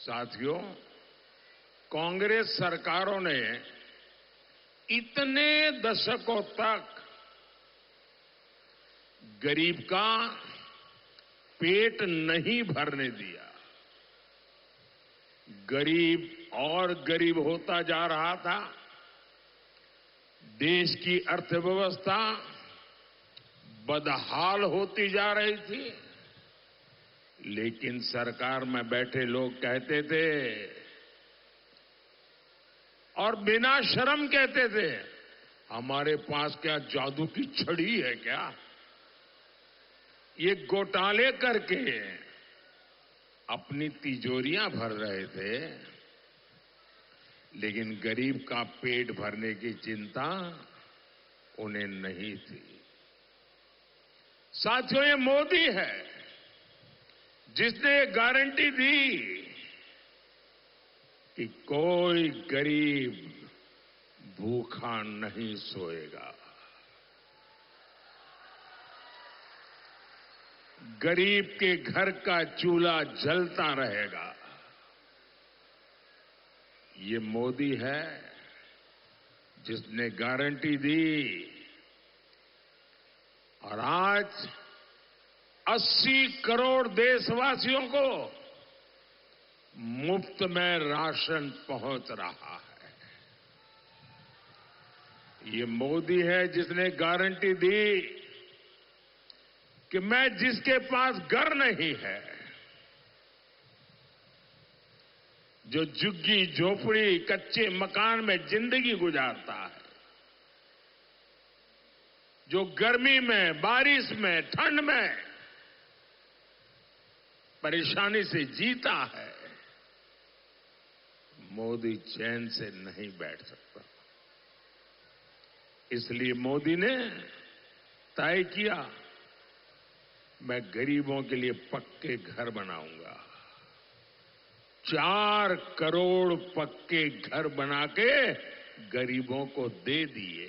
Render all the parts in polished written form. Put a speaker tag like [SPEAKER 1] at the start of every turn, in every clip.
[SPEAKER 1] साथियों, कांग्रेस सरकारों ने इतने दशकों तक गरीब का पेट नहीं भरने दिया। गरीब और गरीब होता जा रहा था। देश की अर्थव्यवस्था बदहाल होती जा रही थी। लेकिन सरकार में बैठे लोग कहते थे और बिना शर्म कहते थे, हमारे पास क्या जादू की छड़ी है क्या? ये घोटाले करके अपनी तिजोरियां भर रहे थे, लेकिन गरीब का पेट भरने की चिंता उन्हें नहीं थी। साथियों, ये मोदी है जिसने गारंटी दी कि कोई गरीब भूखा नहीं सोएगा। गरीब के घर का चूल्हा जलता रहेगा। ये मोदी है जिसने गारंटी दी और आज 80 करोड़ देशवासियों को मुफ्त में राशन पहुंच रहा है। ये मोदी है जिसने गारंटी दी कि मैं जिसके पास घर नहीं है, जो झुग्गी झोपड़ी कच्चे मकान में जिंदगी गुजारता है, जो गर्मी में बारिश में ठंड में परेशानी से जीता है, मोदी चैन से नहीं बैठ सकता। इसलिए मोदी ने तय किया, मैं गरीबों के लिए पक्के घर बनाऊंगा। 4 करोड़ पक्के घर बना के गरीबों को दे दिए।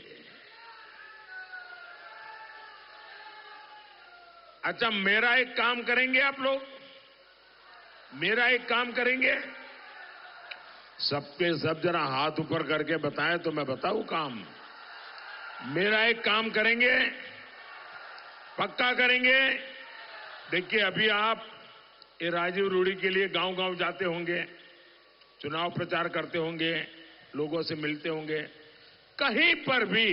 [SPEAKER 1] अच्छा, मेरा एक काम करेंगे आप लोग? मेरा एक काम करेंगे? सबके सब जरा हाथ ऊपर करके बताएं तो मैं बताऊं काम। मेरा एक काम करेंगे? पक्का करेंगे? देखिए, अभी आप ये राजीव रूड़ी के लिए गांव-गांव जाते होंगे, चुनाव प्रचार करते होंगे, लोगों से मिलते होंगे। कहीं पर भी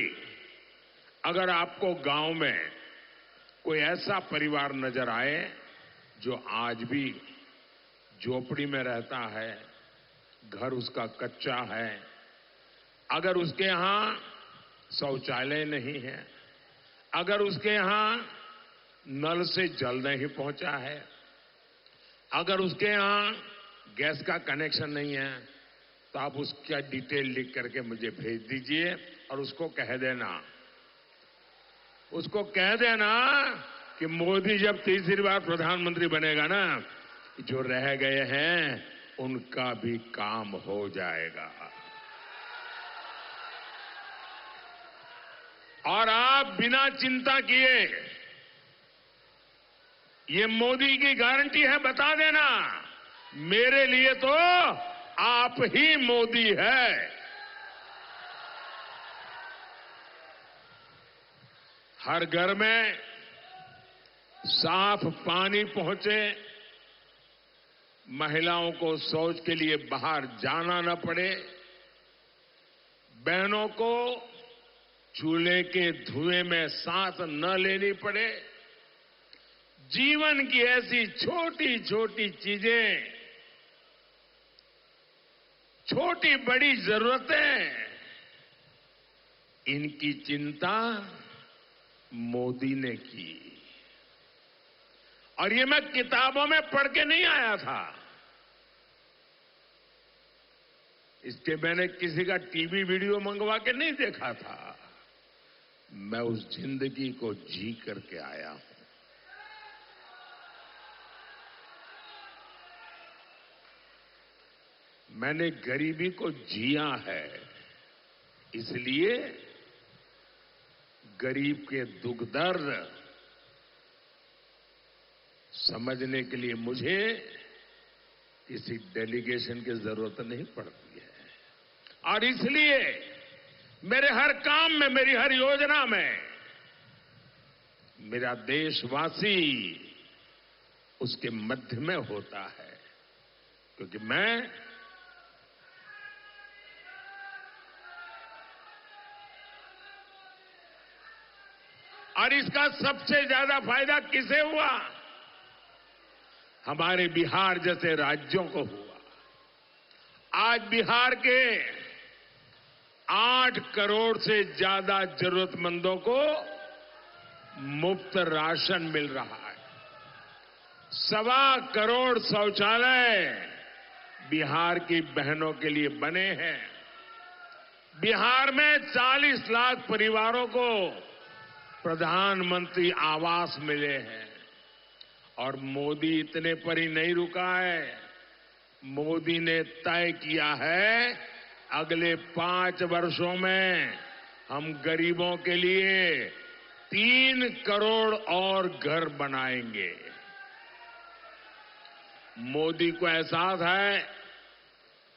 [SPEAKER 1] अगर आपको गांव में कोई ऐसा परिवार नजर आए जो आज भी झोपड़ी में रहता है, घर उसका कच्चा है, अगर उसके यहां शौचालय नहीं है, अगर उसके यहां नल से जल नहीं पहुंचा है, अगर उसके यहां गैस का कनेक्शन नहीं है, तो आप उसका डिटेल लिख करके मुझे भेज दीजिए और उसको कह देना कि मोदी जब तीसरी बार प्रधानमंत्री बनेगा ना, जो रह गए हैं उनका भी काम हो जाएगा। और आप बिना चिंता किए, ये मोदी की गारंटी है, बता देना, मेरे लिए तो आप ही मोदी है। हर घर में साफ पानी पहुंचे, महिलाओं को शौच के लिए बाहर जाना न पड़े, बहनों को चूल्हे के धुएं में सांस न लेनी पड़े। जीवन की ऐसी छोटी छोटी चीजें, छोटी बड़ी जरूरतें, इनकी चिंता मोदी ने की। और ये मैं किताबों में पढ़ के नहीं आया था, इसके मैंने किसी का टीवी वीडियो मंगवा के नहीं देखा था। मैं उस जिंदगी को जी करके आया हूं। मैंने गरीबी को जिया है, इसलिए गरीब के दुख दर्द समझने के लिए मुझे किसी डेलीगेशन की जरूरत नहीं पड़ती है। और इसलिए मेरे हर काम में, मेरी हर योजना में मेरा देशवासी उसके मध्य में होता है, क्योंकि मैं और इसका सबसे ज्यादा फायदा किसे हुआ? हमारे बिहार जैसे राज्यों को हुआ। आज बिहार के 8 करोड़ से ज्यादा जरूरतमंदों को मुफ्त राशन मिल रहा है। 1.25 करोड़ शौचालय बिहार की बहनों के लिए बने हैं। बिहार में 40 लाख परिवारों को प्रधानमंत्री आवास मिले हैं। और मोदी इतने पर ही नहीं रुका है। मोदी ने तय किया है अगले 5 वर्षों में हम गरीबों के लिए 3 करोड़ और घर बनाएंगे। मोदी को एहसास है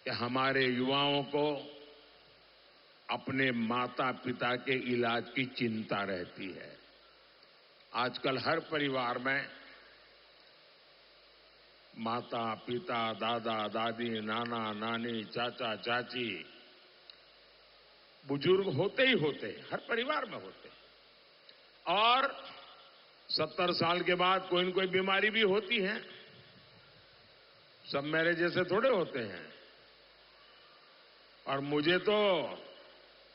[SPEAKER 1] कि हमारे युवाओं को अपने माता पिता के इलाज की चिंता रहती है। आजकल हर परिवार में माता पिता, दादा दादी, नाना नानी, चाचा चाची, बुजुर्ग होते ही होते हैं, हर परिवार में होते हैं। और 70 साल के बाद कोई न कोई बीमारी भी होती है। सब मेरे जैसे थोड़े होते हैं। और मुझे तो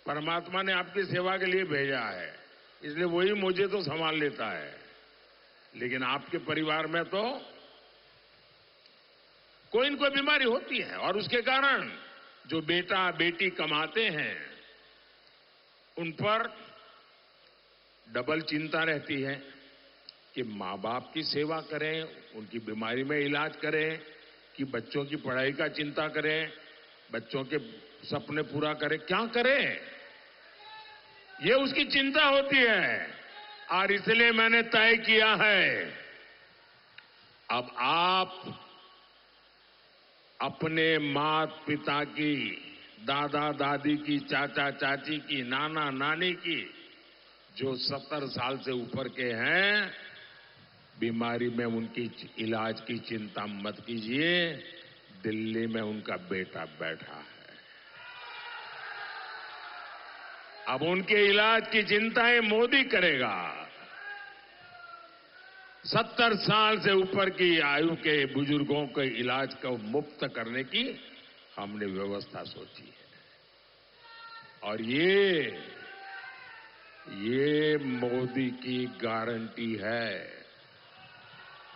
[SPEAKER 1] परमात्मा ने आपकी सेवा के लिए भेजा है, इसलिए वही मुझे तो संभाल लेता है। लेकिन आपके परिवार में तो कोई न कोई बीमारी होती है, और उसके कारण जो बेटा बेटी कमाते हैं उन पर डबल चिंता रहती है कि माँ बाप की सेवा करें, उनकी बीमारी में इलाज करें, कि बच्चों की पढ़ाई का चिंता करें, बच्चों के सपने पूरा करें, क्या करें, ये उसकी चिंता होती है। और इसलिए मैंने तय किया है अब आप अपने माता पिता की, दादा दादी की, चाचा चाची की, नाना नानी की, जो 70 साल से ऊपर के हैं, बीमारी में उनकी इलाज की चिंता मत कीजिए। दिल्ली में उनका बेटा बैठा है। अब उनके इलाज की चिंताएं मोदी करेगा। 70 साल से ऊपर की आयु के बुजुर्गों के इलाज को मुफ्त करने की हमने व्यवस्था सोची है। और ये मोदी की गारंटी है।